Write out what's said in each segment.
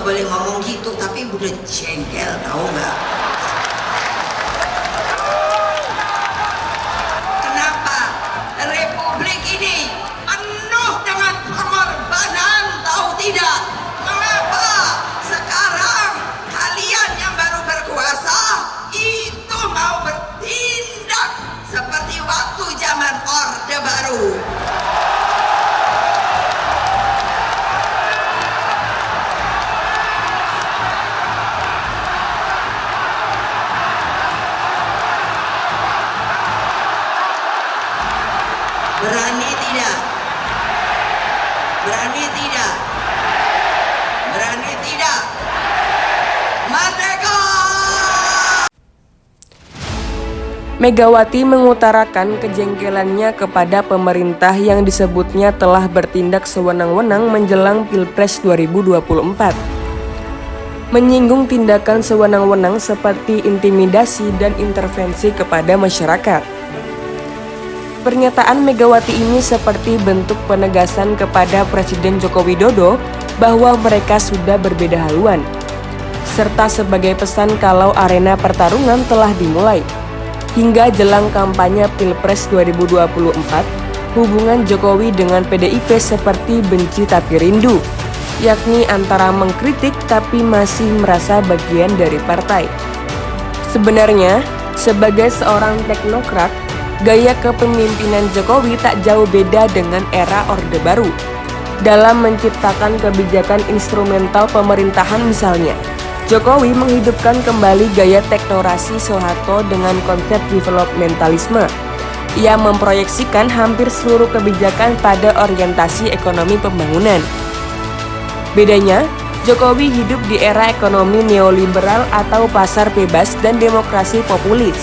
nggak boleh ngomong gitu, tapi udah jengkel, tahu nggak? Kenapa Republik ini penuh dengan pengorbanan, tahu tidak? Mengapa sekarang kalian yang baru berkuasa itu mau bertindak seperti waktu zaman Orde Baru? Berani tidak? Berani tidak? Berani tidak? Merdeka! Megawati mengutarakan kejengkelannya kepada pemerintah yang disebutnya telah bertindak sewenang-wenang menjelang Pilpres 2024. Menyinggung tindakan sewenang-wenang seperti intimidasi dan intervensi kepada masyarakat. Pernyataan Megawati ini seperti bentuk penegasan kepada Presiden Joko Widodo bahwa mereka sudah berbeda haluan, serta sebagai pesan kalau arena pertarungan telah dimulai. Hingga jelang kampanye Pilpres 2024, hubungan Jokowi dengan PDIP seperti benci tapi rindu, yakni antara mengkritik tapi masih merasa bagian dari partai. Sebenarnya, sebagai seorang teknokrat, gaya kepemimpinan Jokowi tak jauh beda dengan era Orde Baru. Dalam menciptakan kebijakan instrumental pemerintahan misalnya, Jokowi menghidupkan kembali gaya teknokrasi Soeharto dengan konsep developmentalisme. Ia memproyeksikan hampir seluruh kebijakan pada orientasi ekonomi pembangunan. Bedanya, Jokowi hidup di era ekonomi neoliberal atau pasar bebas dan demokrasi populis.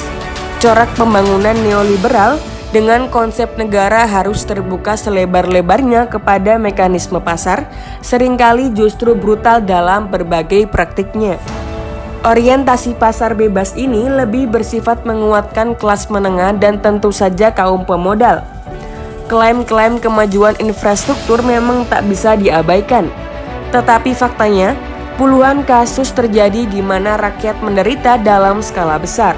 Corak pembangunan neoliberal dengan konsep negara harus terbuka selebar-lebarnya kepada mekanisme pasar, seringkali justru brutal dalam berbagai praktiknya. Orientasi pasar bebas ini lebih bersifat menguatkan kelas menengah dan tentu saja kaum pemodal. Klaim-klaim kemajuan infrastruktur memang tak bisa diabaikan, tetapi faktanya puluhan kasus terjadi di mana rakyat menderita dalam skala besar.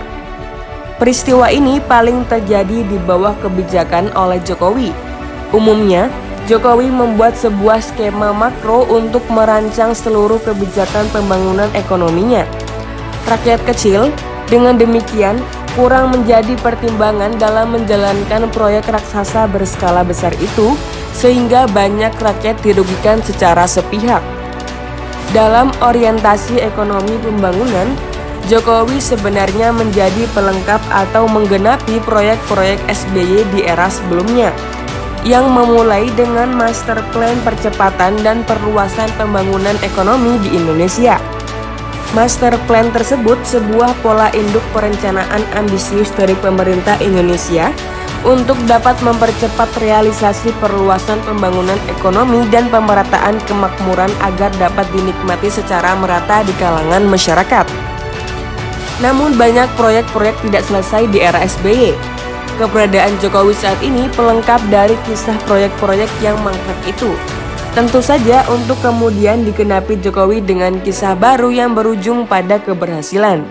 Peristiwa ini paling terjadi di bawah kebijakan oleh Jokowi. Umumnya, Jokowi membuat sebuah skema makro untuk merancang seluruh kebijakan pembangunan ekonominya. Rakyat kecil, dengan demikian, kurang menjadi pertimbangan dalam menjalankan proyek raksasa berskala besar itu, sehingga banyak rakyat dirugikan secara sepihak. Dalam orientasi ekonomi pembangunan, Jokowi sebenarnya menjadi pelengkap atau menggenapi proyek-proyek SBY di era sebelumnya, yang memulai dengan master plan percepatan dan perluasan pembangunan ekonomi di Indonesia. Master plan tersebut sebuah pola induk perencanaan ambisius dari pemerintah Indonesia untuk dapat mempercepat realisasi perluasan pembangunan ekonomi dan pemerataan kemakmuran agar dapat dinikmati secara merata di kalangan masyarakat. Namun banyak proyek-proyek tidak selesai di era SBY. Keberadaan Jokowi saat ini pelengkap dari kisah proyek-proyek yang mangkrak itu. Tentu saja untuk kemudian digenapi Jokowi dengan kisah baru yang berujung pada keberhasilan.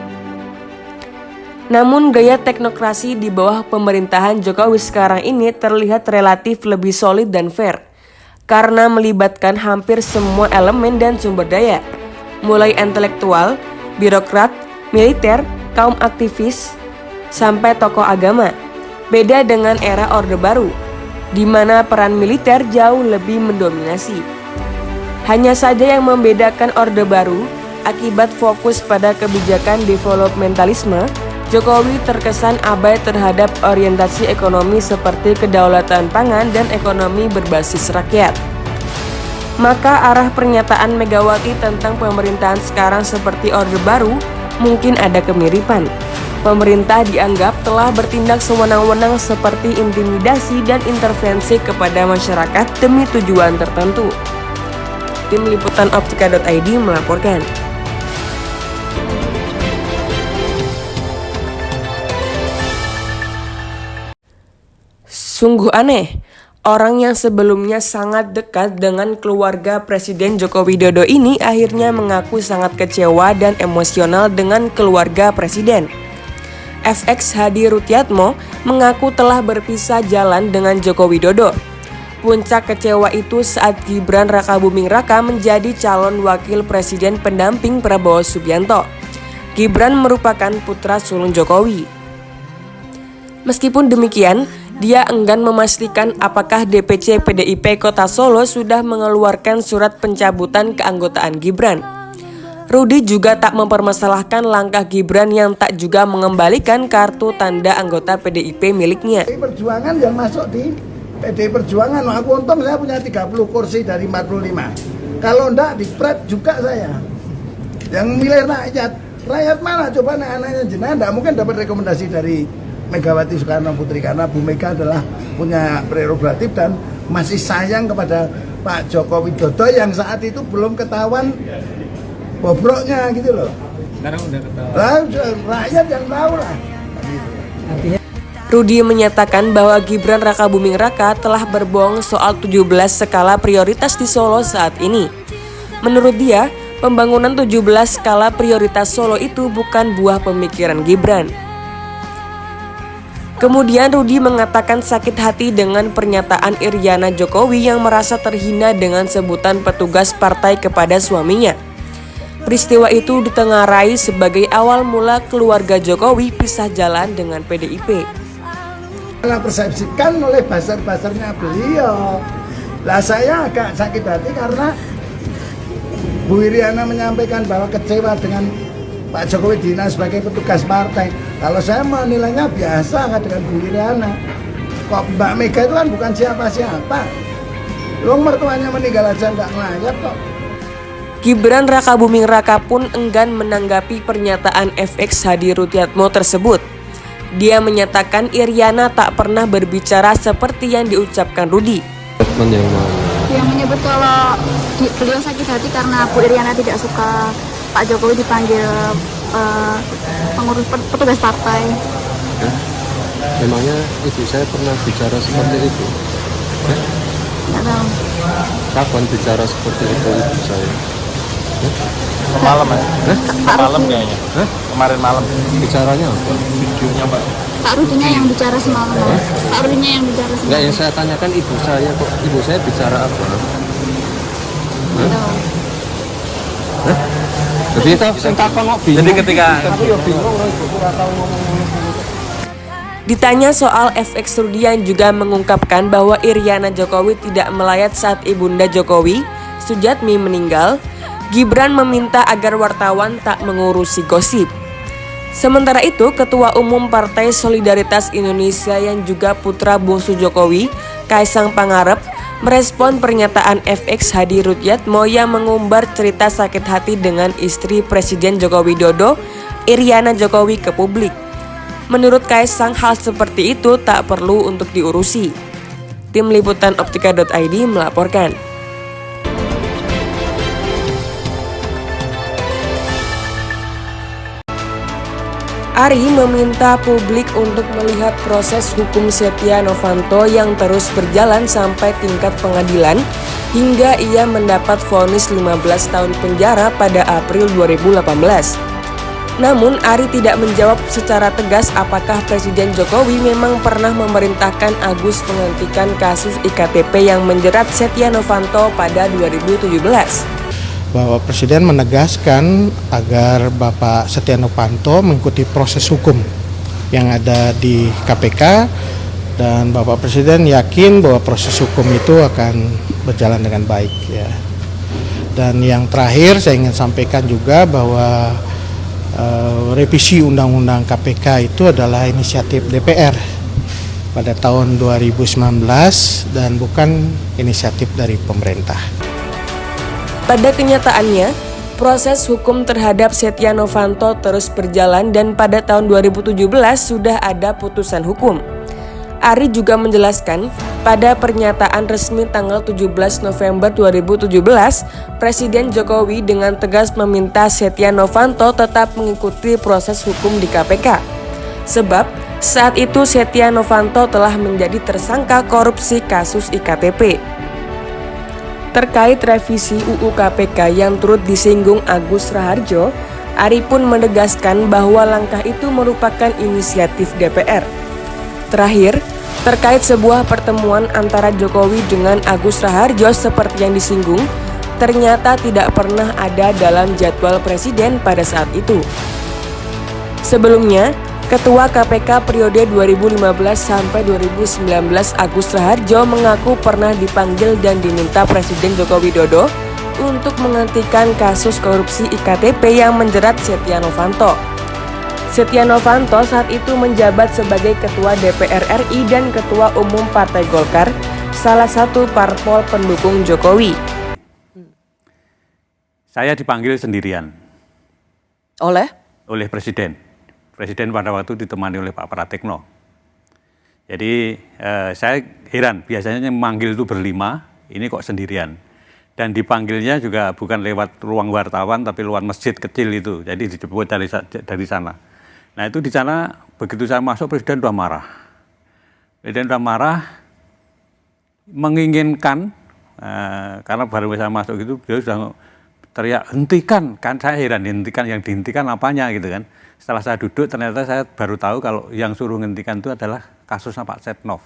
Namun gaya teknokrasi di bawah pemerintahan Jokowi sekarang ini terlihat relatif lebih solid dan fair, karena melibatkan hampir semua elemen dan sumber daya, mulai intelektual, birokrat, militer, kaum aktivis, sampai tokoh agama. Beda dengan era Orde Baru, di mana peran militer jauh lebih mendominasi. Hanya saja yang membedakan Orde Baru, akibat fokus pada kebijakan developmentalisme, Jokowi terkesan abai terhadap orientasi ekonomi seperti kedaulatan pangan dan ekonomi berbasis rakyat. Maka arah pernyataan Megawati tentang pemerintahan sekarang seperti Orde Baru mungkin ada kemiripan. Pemerintah dianggap telah bertindak sewenang-wenang seperti intimidasi dan intervensi kepada masyarakat demi tujuan tertentu. Tim Liputan Optika.id melaporkan. Sungguh aneh, Orang yang sebelumnya sangat dekat dengan keluarga Presiden Joko Widodo ini akhirnya mengaku sangat kecewa dan emosional dengan keluarga Presiden. FX Hadi Rutyatmo mengaku telah berpisah jalan dengan Joko Widodo. Puncak kecewa itu saat Gibran Rakabuming Raka menjadi calon wakil presiden pendamping Prabowo Subianto. Gibran merupakan putra sulung Jokowi. Meskipun demikian, dia enggan memastikan apakah DPC PDIP Kota Solo sudah mengeluarkan surat pencabutan keanggotaan Gibran. Rudi juga tak mempermasalahkan langkah Gibran yang tak juga mengembalikan kartu tanda anggota PDIP miliknya. Perjuangan yang masuk di PDI Perjuangan, aku untung saya punya 30 kursi dari 45. Kalau enggak dipret juga saya. Yang milih rakyat mana coba anaknya jenengan enggak mungkin dapat rekomendasi dari Megawati Soekarno Putri, karena Bu Mega adalah punya prerogatif dan masih sayang kepada Pak Joko Widodo yang saat itu belum ketahuan bobroknya gitu loh. Sekarang udah ketahuan. Rakyat yang tahu lah. Rudi menyatakan bahwa Gibran Rakabuming Raka telah berbohong soal 17 skala prioritas di Solo saat ini. Menurut dia, pembangunan 17 skala prioritas Solo itu bukan buah pemikiran Gibran. Kemudian Rudi mengatakan sakit hati dengan pernyataan Iriana Jokowi yang merasa terhina dengan sebutan petugas partai kepada suaminya. Peristiwa itu ditengarai sebagai awal mula keluarga Jokowi pisah jalan dengan PDIP. Karena persepsikan oleh buzzer-buzzernya beliau. Lah saya agak sakit hati karena Bu Iriana menyampaikan bahwa kecewa dengan Pak Jokowi Dina sebagai petugas partai. Kalau saya menilainya biasa dengan Bu Iriana. Kok Mbak Mega itu kan bukan siapa-siapa. Loh, mertuanya meninggal aja nggak ngelayat kok. Gibran Rakabuming Raka pun enggan menanggapi pernyataan FX Hadi Rutyatmo tersebut. Dia menyatakan Iriana tak pernah berbicara seperti yang diucapkan Rudi. Yang menyebut kalau beliau sakit hati karena Bu Iriana tidak suka Pak Jokowi dipanggil pengurus petugas partai. Ya? Memangnya ibu saya pernah bicara seperti itu? Ya? Nggak tahu. Kapan bicara seperti itu ibu saya? Malam ya? Malam kayaknya. Hah? Kemarin malam. Bicaranya apa? Videonya Pak. Pak Rudinya yang bicara semalam. Pak Rudinya yang bicara Enggak, semalam. yang saya tanyakan ibu saya kok. Ibu saya bicara apa? Nggak tahu. Jadi itu sing takon kok bingung. Jadi ketika Aku ya bingung loh ibu ora tahu ngomong. Ditanya soal FX Rudian juga mengungkapkan bahwa Iriana Jokowi tidak melayat saat ibunda Jokowi, Sujatmi, meninggal. Gibran meminta agar wartawan tak mengurusi gosip. Sementara itu, Ketua Umum Partai Solidaritas Indonesia yang juga putra bungsu Jokowi, Kaisang Pangarep, merespon pernyataan FX Hadi Rutyatmo yang mengumbar cerita sakit hati dengan istri Presiden Joko Widodo, Iriana Jokowi, ke publik. Menurut Kaisang, hal seperti itu tak perlu untuk diurusi. Tim Liputan Optika.id melaporkan. Ari meminta publik untuk melihat proses hukum Setia Novanto yang terus berjalan sampai tingkat pengadilan hingga ia mendapat vonis 15 tahun penjara pada April 2018. Namun Ari tidak menjawab secara tegas apakah Presiden Jokowi memang pernah memerintahkan Agus menghentikan kasus IKTP yang menjerat Setia Novanto pada 2017. Bahwa Presiden menegaskan agar Bapak Setia Novanto mengikuti proses hukum yang ada di KPK, dan Bapak Presiden yakin bahwa proses hukum itu akan berjalan dengan baik ya. Dan yang terakhir saya ingin sampaikan juga bahwa revisi Undang-Undang KPK itu adalah inisiatif DPR pada tahun 2019 dan bukan inisiatif dari pemerintah. Pada kenyataannya, proses hukum terhadap Setia Novanto terus berjalan dan pada tahun 2017 sudah ada putusan hukum. Ari juga menjelaskan, pada pernyataan resmi tanggal 17 November 2017, Presiden Jokowi dengan tegas meminta Setia Novanto tetap mengikuti proses hukum di KPK. Sebab, Saat itu Setia Novanto telah menjadi tersangka korupsi kasus IKTP. Terkait revisi UU KPK yang turut disinggung Agus Raharjo, Ari pun menegaskan bahwa langkah itu merupakan inisiatif DPR. Terakhir, terkait sebuah pertemuan antara Jokowi dengan Agus Raharjo seperti yang disinggung, ternyata tidak pernah ada dalam jadwal Presiden pada saat itu. Sebelumnya, Ketua KPK periode 2015 sampai 2019 Agus Raharjo mengaku pernah dipanggil dan diminta Presiden Joko Widodo untuk menghentikan kasus korupsi IKTP yang menjerat Setia Novanto. Setia Novanto saat itu menjabat sebagai Ketua DPR RI dan Ketua Umum Partai Golkar, salah satu parpol pendukung Jokowi. Saya dipanggil sendirian oleh Presiden. Presiden pada waktu ditemani oleh Pak Pratikno. Jadi saya heran, biasanya yang memanggil itu berlima, ini kok sendirian. Dan dipanggilnya juga bukan lewat ruang wartawan, tapi lewat masjid kecil itu. Jadi dijemput dari sana. Nah itu di sana, begitu saya masuk, Presiden sudah marah. Presiden sudah marah, menginginkan, karena baru saya masuk itu, dia sudah teriak, hentikan. Kan saya heran, hentikan, yang dihentikan apanya gitu kan. Setelah saya duduk, ternyata saya baru tahu kalau yang suruh hentikan itu adalah kasusnya Pak Setnov.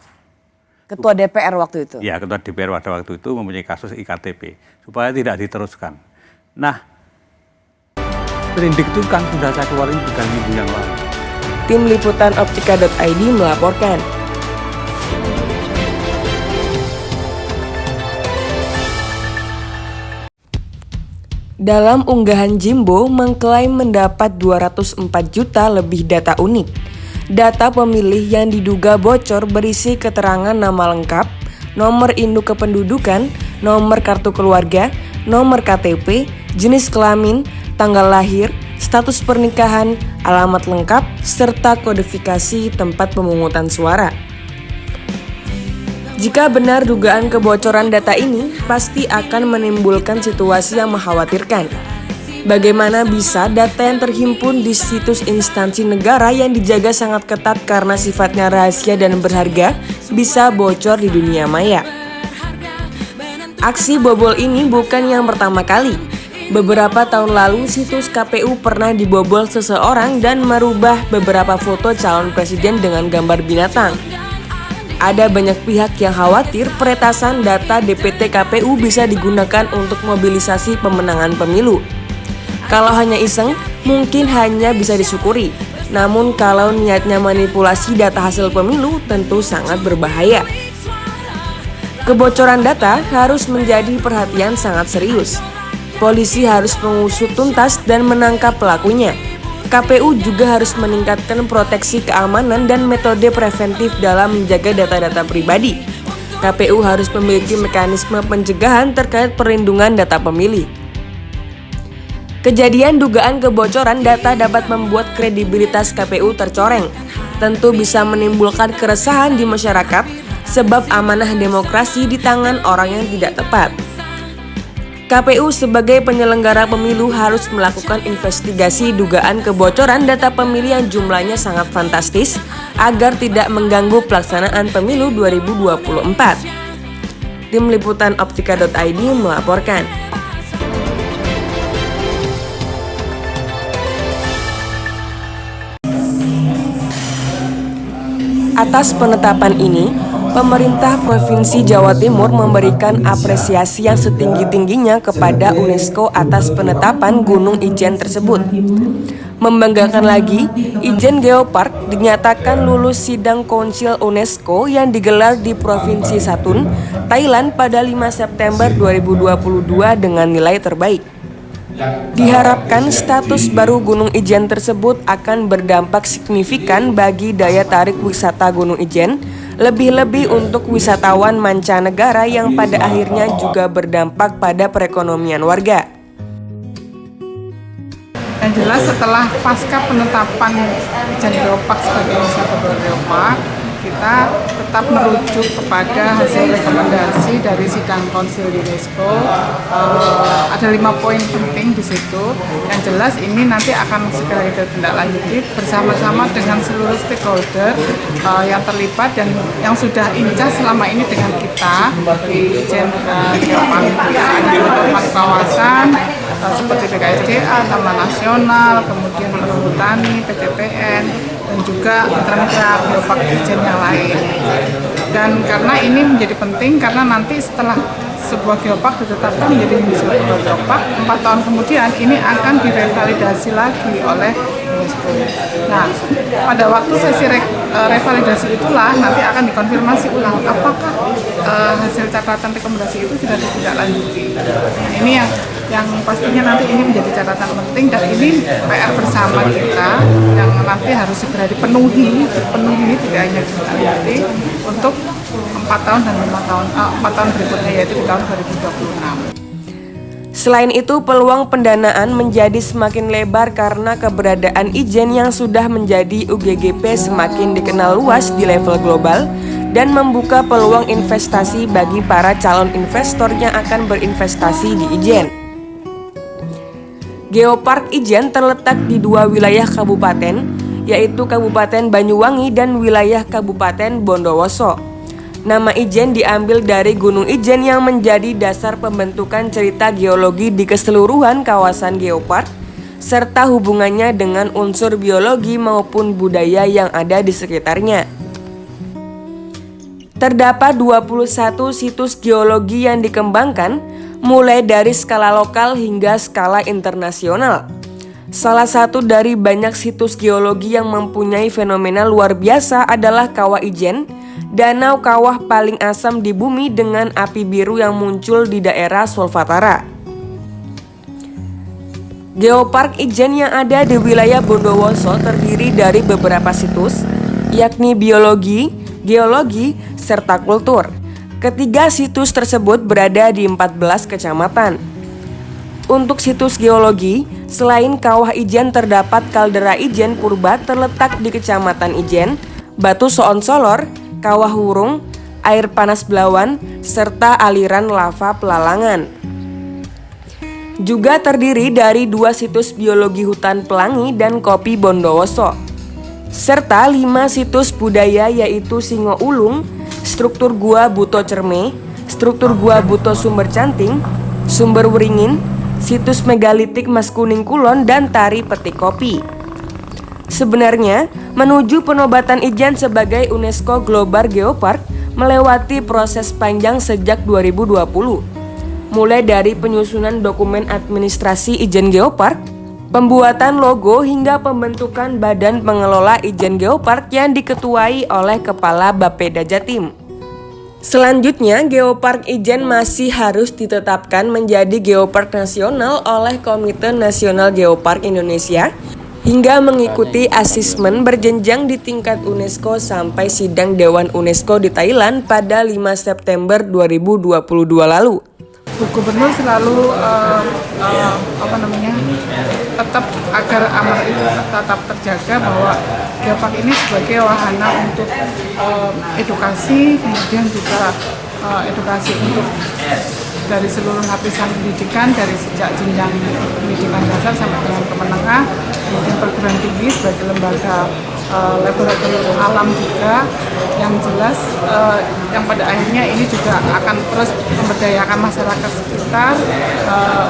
Ketua DPR waktu itu? Ya, Ketua DPR pada waktu itu mempunyai kasus IKTP, supaya tidak diteruskan. Nah, sprindik itu kan sudah saya keluarin 3 minggu yang lalu. Tim Liputan Optika.id melaporkan. Dalam unggahan Jimbo mengklaim mendapat 204 juta lebih data unik. Data pemilih yang diduga bocor berisi keterangan nama lengkap, nomor induk kependudukan, nomor kartu keluarga, nomor KTP, jenis kelamin, tanggal lahir, status pernikahan, alamat lengkap, serta kodifikasi tempat pemungutan suara. Jika benar dugaan kebocoran data ini, pasti akan menimbulkan situasi yang mengkhawatirkan. Bagaimana bisa data yang terhimpun di situs instansi negara yang dijaga sangat ketat karena sifatnya rahasia dan berharga bisa bocor di dunia maya? Aksi bobol ini bukan yang pertama kali. Beberapa tahun lalu situs KPU pernah dibobol seseorang dan merubah beberapa foto calon presiden dengan gambar binatang. Ada banyak pihak yang khawatir peretasan data DPT KPU bisa digunakan untuk mobilisasi pemenangan pemilu. Kalau hanya iseng, mungkin hanya bisa disyukuri. Namun kalau niatnya manipulasi data hasil pemilu, tentu sangat berbahaya. Kebocoran data harus menjadi perhatian sangat serius. Polisi harus mengusut tuntas dan menangkap pelakunya. KPU juga harus meningkatkan proteksi keamanan dan metode preventif dalam menjaga data-data pribadi. KPU harus memiliki mekanisme pencegahan terkait perlindungan data pemilih. Kejadian dugaan kebocoran data dapat membuat kredibilitas KPU tercoreng. Tentu bisa menimbulkan keresahan di masyarakat sebab amanah demokrasi di tangan orang yang tidak tepat. KPU sebagai penyelenggara pemilu harus melakukan investigasi dugaan kebocoran data pemilih yang jumlahnya sangat fantastis agar tidak mengganggu pelaksanaan pemilu 2024. Tim Liputan Optika.id melaporkan. Atas penetapan ini, pemerintah Provinsi Jawa Timur memberikan apresiasi yang setinggi-tingginya kepada UNESCO atas penetapan Gunung Ijen tersebut. Membanggakan lagi, Ijen Geopark dinyatakan lulus sidang Konsil UNESCO yang digelar di Provinsi Satun, Thailand pada 5 September 2022 dengan nilai terbaik. Diharapkan status baru Gunung Ijen tersebut akan berdampak signifikan bagi daya tarik wisata Gunung Ijen, lebih-lebih untuk wisatawan mancanegara yang pada akhirnya juga berdampak pada perekonomian warga. Yang jelas setelah pasca penetapan Ijen Geopark sebagai wisata geopark, kita tetap merujuk kepada hasil rekomendasi dari sidang konsil UNESCO. Ada 5 poin penting di situ. Yang jelas ini nanti akan segera ditindaklanjuti bersama-sama dengan seluruh stakeholder yang terlibat dan yang sudah incas selama ini dengan kita di Ijen Geopark kawasan seperti BKSDA, Taman Nasional, kemudian Perhutani, PTPN, dan juga mitra-mitra geopark Ijen yang lain. Dan karena ini menjadi penting karena nanti setelah sebuah geopark ditetapkan menjadi sebuah geopark, 4 tahun kemudian ini akan direvalidasi lagi oleh UNESCO. Nah, pada waktu sesi revalidasi itulah nanti akan dikonfirmasi ulang apakah hasil catatan rekomendasi itu sudah ditindaklanjuti. Nah, ini yang pastinya nanti ini menjadi catatan penting dan ini PR bersama kita yang nanti harus segera dipenuhi tidak hanya ditindaklanjuti untuk 4 tahun dan 4 tahun berikutnya, yaitu di tahun 2026. Selain itu, peluang pendanaan menjadi semakin lebar karena keberadaan Ijen yang sudah menjadi UGGP semakin dikenal luas di level global dan membuka peluang investasi bagi para calon investor yang akan berinvestasi di Ijen. Geopark Ijen terletak di 2 wilayah kabupaten, yaitu Kabupaten Banyuwangi dan wilayah Kabupaten Bondowoso. Nama Ijen diambil dari Gunung Ijen yang menjadi dasar pembentukan cerita geologi di keseluruhan kawasan geopark, serta hubungannya dengan unsur biologi maupun budaya yang ada di sekitarnya. Terdapat 21 situs geologi yang dikembangkan, mulai dari skala lokal hingga skala internasional. Salah satu dari banyak situs geologi yang mempunyai fenomena luar biasa adalah Kawah Ijen, danau kawah paling asam di bumi dengan api biru yang muncul di daerah Solvatara. Geopark Ijen yang ada di wilayah Bondowoso terdiri dari beberapa situs, yakni biologi, geologi, serta kultur. Ketiga situs tersebut berada di 14 kecamatan. Untuk situs geologi, selain Kawah Ijen terdapat kaldera Ijen Purba terletak di Kecamatan Ijen, Batu Soon Solor, Kawah Wurung, air panas Belawan, serta aliran lava Pelalangan. Juga terdiri dari 2 situs biologi hutan Pelangi dan Kopi Bondowoso, serta 5 situs budaya yaitu Singo Ulung, struktur gua Buto Cerme, struktur gua Buto Sumber Canting, Sumber Wringin, situs megalitik Mas Kuning Kulon, dan Tari Petik Kopi. Sebenarnya, menuju penobatan Ijen sebagai UNESCO Global Geopark melewati proses panjang sejak 2020. Mulai dari penyusunan dokumen administrasi Ijen Geopark, pembuatan logo hingga pembentukan badan pengelola Ijen Geopark yang diketuai oleh Kepala Bapeda Jatim. Selanjutnya, Geopark Ijen masih harus ditetapkan menjadi Geopark Nasional oleh Komite Nasional Geopark Indonesia hingga mengikuti asesmen berjenjang di tingkat UNESCO sampai sidang Dewan UNESCO di Thailand pada 5 September 2022 lalu. Bu Gubernur selalu tetap agar amanat itu tetap terjaga bahwa geopark ini sebagai wahana untuk edukasi, kemudian juga edukasi untuk dari seluruh lapisan pendidikan, dari sejak jenjang pendidikan dasar sampai dengan ke menengah, kemudian perguruan tinggi sebagai lembaga laboratorium alam juga, yang jelas yang pada akhirnya ini juga akan terus memberdayakan masyarakat sekitar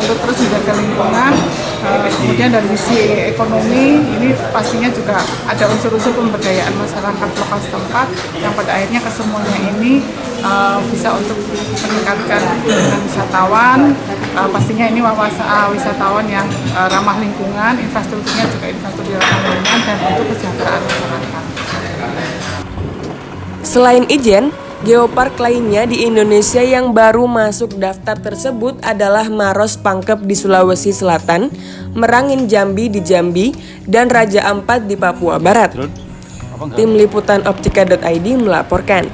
untuk terus menjaga lingkungan. Kemudian dari sisi ekonomi ini pastinya juga ada unsur-unsur pemberdayaan masyarakat lokal setempat yang pada akhirnya kesemuanya ini bisa untuk meningkatkan wisatawan. Pastinya ini wisatawan yang ramah lingkungan, infrastrukturnya juga infrastruktur ramah lingkungan dan untuk kesejahteraan masyarakat. Selain Ijen, geopark lainnya di Indonesia yang baru masuk daftar tersebut adalah Maros Pangkep di Sulawesi Selatan, Merangin Jambi di Jambi, dan Raja Ampat di Papua Barat. Tim Liputan Optika.id melaporkan.